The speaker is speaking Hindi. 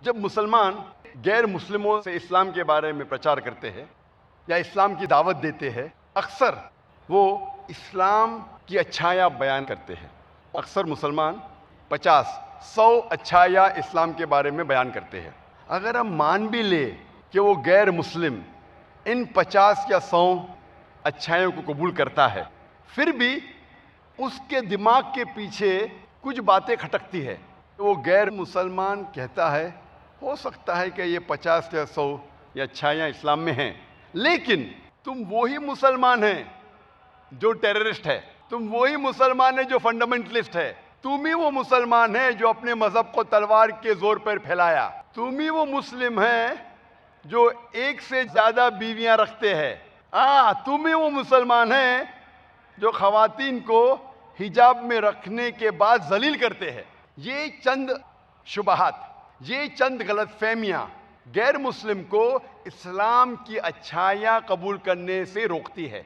जब मुसलमान गैर मुस्लिमों से इस्लाम के बारे में प्रचार करते हैं या इस्लाम की दावत देते हैं, अक्सर वो इस्लाम की अच्छाइयाँ बयान करते हैं। अक्सर मुसलमान 50-100 अच्छाइयाँ इस्लाम के बारे में बयान करते हैं। अगर हम मान भी ले कि वो गैर मुस्लिम इन 50 या 100 अच्छाइयों को कबूल करता है, फिर भी उसके दिमाग के पीछे कुछ बातें खटकती है। तो वो गैर मुसलमान कहता है, हो सकता है कि ये 50 या 100 या अच्छाइयाँ इस्लाम में हैं, लेकिन तुम वही मुसलमान हैं जो टेररिस्ट है, तुम वही मुसलमान है जो फंडामेंटलिस्ट है, तुम ही वो मुसलमान है जो अपने मजहब को तलवार के जोर पर फैलाया, तुम ही वो मुस्लिम है जो एक से ज्यादा बीवियां रखते हैं, तुम ही वो मुसलमान है जो खवातीन को हिजाब में रखने के बाद जलील करते हैं। ये चंद शुबहात, ये चंद गलतफहमियां गैर मुस्लिम को इस्लाम की अच्छाइयां कबूल करने से रोकती है।